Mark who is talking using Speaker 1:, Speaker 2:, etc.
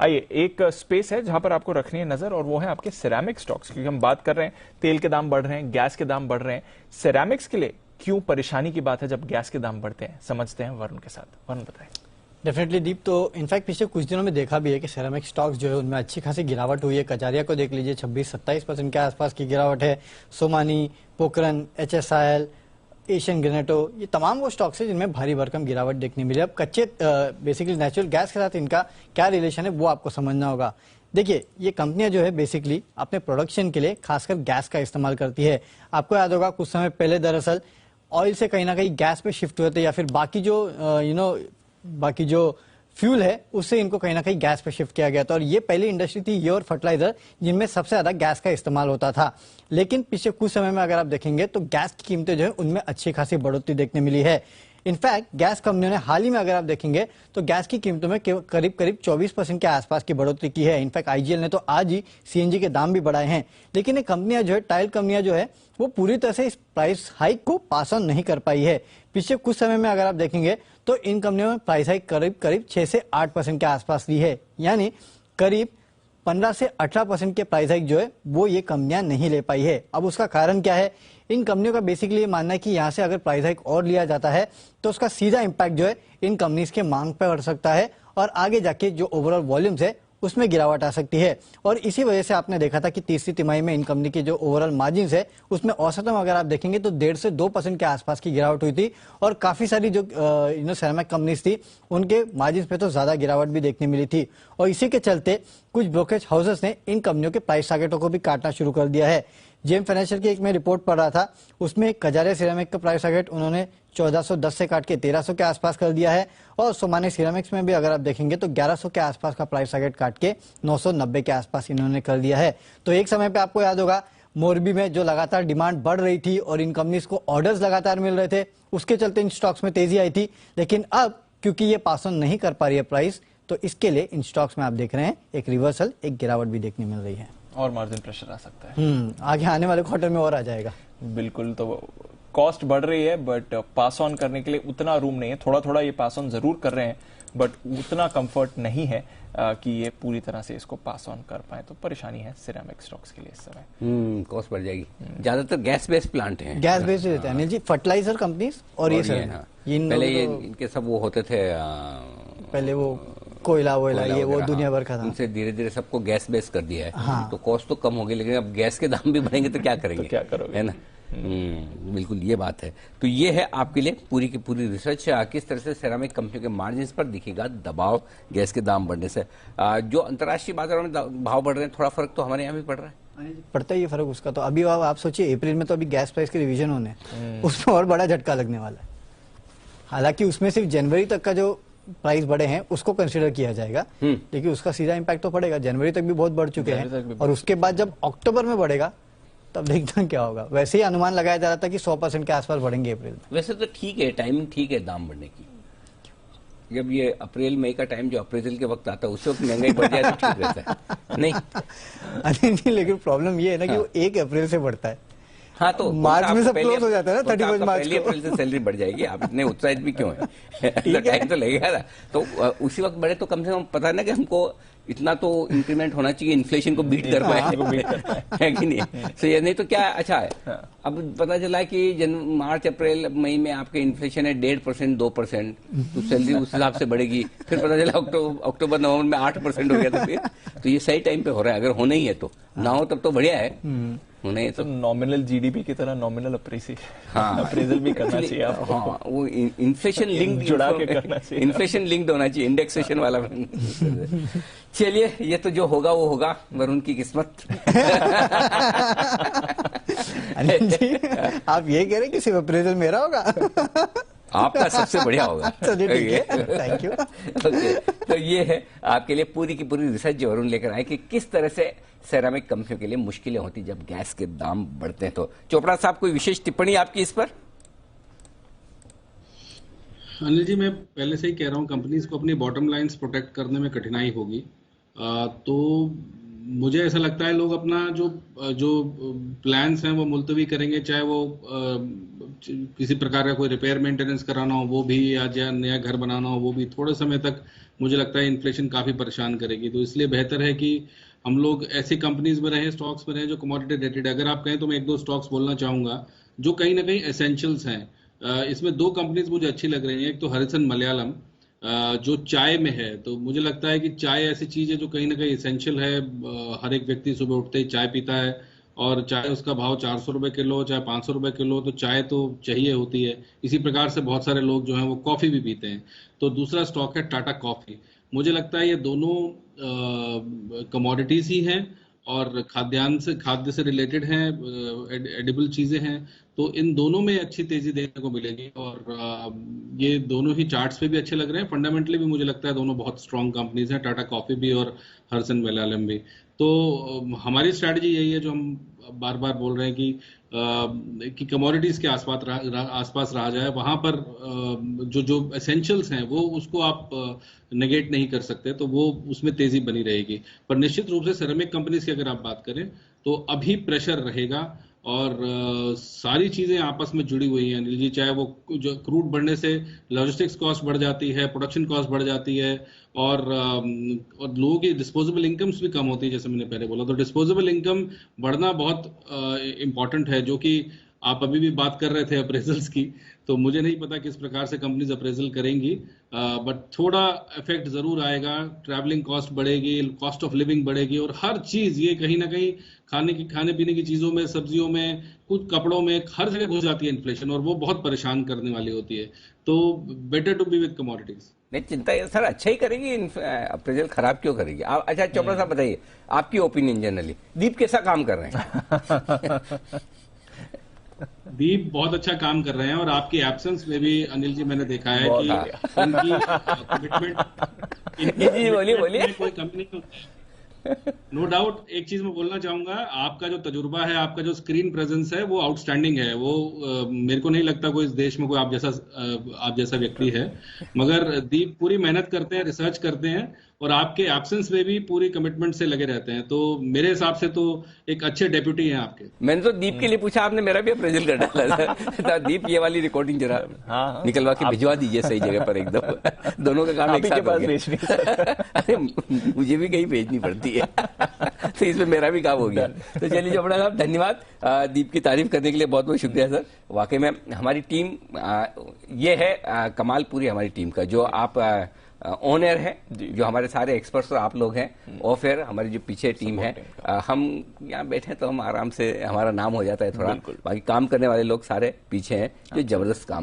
Speaker 1: आइए, एक स्पेस है जहां पर आपको रखनी है नजर, और वो है आपके सिरेमिक स्टॉक्स, क्योंकि हम बात कर रहे हैं तेल के दाम बढ़ रहे हैं, गैस के दाम बढ़ रहे हैं। सिरेमिक्स के लिए क्यों परेशानी की बात है जब गैस के दाम बढ़ते हैं, समझते हैं वरुण के साथ। वरुण बताएं।
Speaker 2: डेफिनेटली दीप, तो इनफैक्ट पिछले कुछ दिनों में देखा भी है कि सेरामिक स्टॉक्स जो है उनमें अच्छी खासी गिरावट हुई है। कजारिया को देख लीजिए, 26-27% के आसपास की गिरावट है। Somani, Pokhran, HSIL, Asian Granato, ये तमाम वो स्टॉक्स है जिनमें भारी भरकम गिरावट देखने मिली। अब कच्चे बेसिकली नेचुरल गैस के साथ इनका क्या रिलेशन है वो आपको समझना होगा। देखिए, ये कंपनियां जो है बेसिकली अपने प्रोडक्शन के लिए खासकर गैस का इस्तेमाल करती है। आपको याद होगा कुछ समय पहले दरअसल ऑयल से कहीं ना कहीं गैस पे शिफ्ट हुए थे, या फिर बाकी जो बाकी जो फ्यूल है उससे इनको कहीं ना कहीं गैस पे शिफ्ट किया गया था। और ये पहली इंडस्ट्री थी, ये और फर्टिलाइजर, जिनमें सबसे ज्यादा गैस का इस्तेमाल होता था। लेकिन पिछले कुछ समय में अगर आप देखेंगे तो गैस की कीमतें जो है उनमें अच्छी खासी बढ़ोतरी देखने मिली है। इनफैक्ट गैस कंपनियों ने हाल ही में अगर आप देखेंगे तो गैस की कीमतों में करीब करीब 24% के आसपास की बढ़ोतरी की है। इनफैक्ट IGL ने तो आज ही CNG के दाम भी बढ़ाए हैं। लेकिन ये कंपनियां जो है, टाइल कंपनियां जो है, वो पूरी तरह से इस प्राइस हाइक को पास ऑन नहीं कर पाई है। पिछले कुछ समय में अगर आप देखेंगे तो इन कंपनियों ने प्राइस हाइक करीब करीब 6 से 8% के आसपास ली है, यानी करीब 15 से 18% के प्राइस हाइक जो है वो ये कंपनियां नहीं ले पाई है। अब उसका कारण क्या है? इन कंपनियों का बेसिकली ये मानना है कि यहां से अगर प्राइस हाइक और लिया जाता है तो उसका सीधा इंपैक्ट जो है इन कंपनीज के मांग पर पड़ सकता है, और आगे जाके जो ओवरऑल वॉल्यूम्स है उसमें गिरावट आ सकती है। और इसी वजह से आपने देखा था कि तीसरी तिमाही में इन कंपनी के जो ओवरऑल मार्जिन है उसमें औसतन अगर आप देखेंगे तो 1.5 से 2% के आसपास की गिरावट हुई थी। और काफी सारी जो सेरामिक कंपनीज थी उनके मार्जिन पे तो ज्यादा गिरावट भी देखने मिली थी। और इसी के चलते कुछ ब्रोकरेज हाउसेस ने इन कंपनियों के प्राइस टारगेटों को भी काटना शुरू कर दिया है। जेम फाइनेंशियल की एक मैं रिपोर्ट पढ़ रहा था, उसमें कजारिया सिरेमिक का प्राइस टारगेट उन्होंने 1410 से काट के 1300 के आसपास कर दिया है। और सोमानी सिरेमिक्स में भी अगर आप देखेंगे तो 1100 के आसपास का प्राइस टारगेट काट के 990 के आसपास इन्होंने कर दिया है। तो एक समय पे आपको याद होगा मोरबी में जो लगातार डिमांड बढ़ रही थी और इन कंपनीज को ऑर्डर्स लगातार मिल रहे थे, उसके चलते इन स्टॉक्स में तेजी आई थी। लेकिन अब क्योंकि ये पास ऑन नहीं कर पा रही है प्राइस, तो इसके लिए इन स्टॉक्स में आप देख रहे हैं एक रिवर्सल, एक गिरावट भी देखने मिल रही है।
Speaker 1: और मार्जिन प्रेशर आ सकता है
Speaker 2: आगे आने वाले क्वार्टर में और आ जाएगा।
Speaker 1: बिल्कुल। तो कॉस्ट बढ़ रही है बट पास ऑन करने के लिए उतना रूम नहीं है। थोड़ा थोड़ा ये पास ऑन जरूर कर रहे हैं बट उतना कंफर्ट नहीं है कि ये पूरी तरह से इसको पास ऑन कर पाए। तो परेशानी है सिरेमिक स्टॉक्स के लिए इस समय।
Speaker 3: कॉस्ट बढ़ जाएगी। ज्यादातर गैस बेस्ड प्लांट हैं,
Speaker 2: गैस बेस्ड रहते हैं अनिल जी, फर्टिलाइजर कंपनीज और ये
Speaker 3: पहले ये इनके सब वो होते थे,
Speaker 2: पहले वो कोयला वोयला ये वो दुनिया भर का था।
Speaker 3: उनसे धीरे धीरे सबको गैस बेस कर दिया है।
Speaker 2: हाँ।
Speaker 3: तो कॉस्ट तो कम होगी, लेकिन अब गैस के दाम भी बढ़ेंगे तो क्या करेंगे?
Speaker 1: तो क्या करोगे?
Speaker 3: है ना। बिल्कुल ये बात है। तो ये है आपके लिए पूरी की पूरी रिसर्च, किस तरह से सेरामिक कंपनियों के मार्जिन पर दिखेगा दबाव गैस के दाम बढ़ने से। जो अंतर्राष्ट्रीय बाजारों में भाव बढ़ रहे हैं, थोड़ा फर्क तो हमारे यहाँ भी पड़ रहा है।
Speaker 2: पड़ता ही है फर्क उसका। तो अभी आप सोचिए अप्रैल में तो अभी गैस प्राइस के रिवीजन होने, उसमें और बड़ा झटका लगने वाला है। हालांकि उसमें सिर्फ जनवरी तक का जो प्राइस बढ़े हैं उसको कंसीडर किया जाएगा, लेकिन उसका सीधा इम्पैक्ट तो पड़ेगा। जनवरी तक भी बहुत बढ़ चुके हैं, और उसके बाद जब अक्टूबर में बढ़ेगा तब देखना क्या होगा। वैसे ही अनुमान लगाया जा रहा था कि 100% के आसपास बढ़ेंगे अप्रैल में।
Speaker 3: वैसे तो ठीक है, टाइमिंग ठीक है दाम बढ़ने की। जब ये अप्रैल मई का टाइम जो अप्रेजल के वक्त आता है उस वक्त महंगाई बढ़ जाए तो ठीक रहता है। नहीं,
Speaker 2: लेकिन प्रॉब्लम ये है ना कि वो 1 अप्रैल से बढ़ता है।
Speaker 3: हाँ, तो
Speaker 2: मार्च में सब क्लोज हो जाता है ना, 31 मार्च को।
Speaker 3: अप्रैल से सैलरी बढ़ जाएगी। आप इतने उत्साहित भी क्यों है? टाइम तो लगेगा ना। तो उसी वक्त बढ़े तो कम से कम पता है ना कि हमको इतना तो इंक्रीमेंट होना चाहिए, इन्फ्लेशन को बीट कर पाए, है कि नहीं? तो ये नहीं तो क्या अच्छा है। अब पता चला कि मार्च अप्रैल मई में आपके इन्फ्लेशन है 1.5% 2%, तो सैलरी उस हिसाब से बढ़ेगी। फिर पता चला अक्टूबर नवंबर में 8% हो गया था। फिर तो ये सही टाइम पे हो रहा है। अगर होना ही है तो ना हो तब तो बढ़िया है।
Speaker 1: नहीं तो नॉमिनल GDP की तरह नॉमिनल अप्रेजल भी करना चाहिए आपको।
Speaker 3: हाँ, वो इन्फ्लेशन लिंक
Speaker 1: जुड़ा के करना चाहिए।
Speaker 3: इन्फ्लेशन लिंक्ड होना चाहिए, इंडेक्सेशन वाला। चलिए, ये तो जो होगा वो होगा, वरुण की किस्मत।
Speaker 2: जी, आप ये कह रहे हैं कि सिर्फ अप्रेजल मेरा होगा?
Speaker 3: आपका सबसे बढ़िया होगा।
Speaker 2: चलिए ठीक है, थैंक यू।
Speaker 3: ओके, तो ये है आपके लिए पूरी की पूरी रिसर्च जो वरुण लेकर आए कि किस तरह से सेरामिक कंपनियों के लिए मुश्किलें होती जब गैस के दाम बढ़ते हैं। तो चोपड़ा साहब, कोई विशेष टिप्पणी आपकी इस पर?
Speaker 4: अनिल जी, मैं पहले से ही कह रहा हूं कंपनीज को अपनी बॉटम लाइंस प्रोटेक्ट करने में कठिनाई होगी। तो मुझे ऐसा लगता है लोग अपना जो जो प्लान्स हैं वो मुलतवी करेंगे, चाहे वो किसी प्रकार का कोई रिपेयर मेंटेनेंस कराना हो वो भी, या नया घर बनाना हो वो भी, थोड़े समय तक मुझे लगता है इन्फ्लेशन काफी परेशान करेगी। तो इसलिए बेहतर है कि हम लोग ऐसी कंपनीज में रहें, स्टॉक्स में रहें जो कमोडिटी रिलेटेड। अगर आप कहें तो मैं एक दो स्टॉक्स बोलना चाहूंगा जो कहीं ना कहीं एसेंशियल्स हैं। इसमें दो कंपनीज मुझे अच्छी लग रही हैं। एक तो हरिसन मलयालम जो चाय में है, तो मुझे लगता है कि चाय ऐसी चीज है जो कहीं ना कहीं एसेंशियल है। हर एक व्यक्ति सुबह उठते ही चाय पीता है, और चाहे उसका भाव 400 रुपए किलो चाहे 500 रुपए किलो, तो चाय तो चाहिए होती है। इसी प्रकार से बहुत सारे लोग जो हैं वो कॉफी भी पीते हैं। तो दूसरा स्टॉक है टाटा कॉफी। मुझे लगता है ये दोनों कमोडिटीज ही हैं और खाद्य से रिलेटेड हैं, एडिबल चीजें हैं। तो इन दोनों में अच्छी तेजी देखने को मिलेगी, और ये दोनों ही चार्ट्स पे भी अच्छे लग रहे हैं। फंडामेंटली भी मुझे लगता है दोनों बहुत स्ट्रांग कंपनीज हैं, टाटा कॉफी भी और हरिसन मलयालम भी। तो हमारी स्ट्रैटेजी यही है जो हम बार बार बोल रहे हैं कि कमोडिटीज के आसपास रहा जाए। वहां पर जो एसेंशियल्स हैं वो उसको आप नेगेट नहीं कर सकते, तो वो उसमें तेजी बनी रहेगी। पर निश्चित रूप से सिरेमिक कंपनीज की अगर आप बात करें तो अभी प्रेशर रहेगा, और सारी चीजें आपस में जुड़ी हुई हैं अनिल जी। चाहे वो जो क्रूड बढ़ने से लॉजिस्टिक्स कॉस्ट बढ़ जाती है, प्रोडक्शन कॉस्ट बढ़ जाती है, और लोगों की डिस्पोजेबल इनकम्स भी कम होती है, जैसे मैंने पहले बोला। तो डिस्पोजेबल इनकम बढ़ना बहुत इंपॉर्टेंट है, जो कि आप अभी भी बात कर रहे थे अप्रेजल्स की। तो मुझे नहीं पता किस प्रकार से कंपनीज अप्रेजल करेंगी, बट थोड़ा इफेक्ट जरूर आएगा। ट्रैवलिंग कॉस्ट बढ़ेगी, कॉस्ट ऑफ लिविंग बढ़ेगी, और हर चीज ये कहीं ना कहीं खाने पीने की चीजों में, सब्जियों में, कुछ कपड़ों में, हर जगह घुस जाती है इन्फ्लेशन, और वो बहुत परेशान करने वाली होती है। तो better to be with commodities.
Speaker 3: नहीं, चिंता सर अच्छा ही करेगी, अप्रेजल खराब क्यों करेगी आप? अच्छा चोपड़ा साहब बताइए आपकी ओपिनियन जनरली, दीप कैसा काम कर रहे हैं?
Speaker 4: दीप बहुत अच्छा काम कर रहे हैं, और आपकी एब्सेंस में भी अनिल जी मैंने देखा है कि उनकी कमिटमेंट
Speaker 3: बोलिए
Speaker 4: कोई कमी नहीं होती है। No doubt. एक चीज मैं बोलना चाहूंगा, आपका जो तजुर्बा है, आपका जो स्क्रीन प्रेजेंस है, वो आउटस्टैंडिंग है। वो मेरे को नहीं लगता कोई इस देश में कोई आप जैसा व्यक्ति है। मगर दीप पूरी मेहनत करते हैं, रिसर्च करते हैं, और आपके एब्सेंस में भी पूरी कमिटमेंट से लगे रहते हैं। तो मेरे हिसाब से तो एक अच्छे डेप्यूटी हैं आपके।
Speaker 3: मैंने तो दीप के लिए पूछा, आपने मेरा भी अप्रेजल कर डाला था। दीप ये वाली रिकॉर्डिंग जरा निकलवा के भिजवा दीजिए सही जगह पर एकदम। दोनों का काम एक साथ हो गया। अरे मुझे भी कहीं भेजनी पड़ती है तो इसमें मेरा भी काम हो गया। तो चलिए चोपड़ा साहब, धन्यवाद दीप की तारीफ करने के लिए, बहुत बहुत शुक्रिया सर। वाकई में हमारी टीम ये है कमाल पूरी हमारी टीम का, जो आप ऑन एयर है, जो हमारे सारे एक्सपर्ट्स और आप लोग हैं, और फिर हमारी जो पीछे टीम है, हम यहाँ बैठे तो हम आराम से हमारा नाम हो जाता है थोड़ा, बाकी काम करने वाले लोग सारे पीछे हैं जो जबरदस्त काम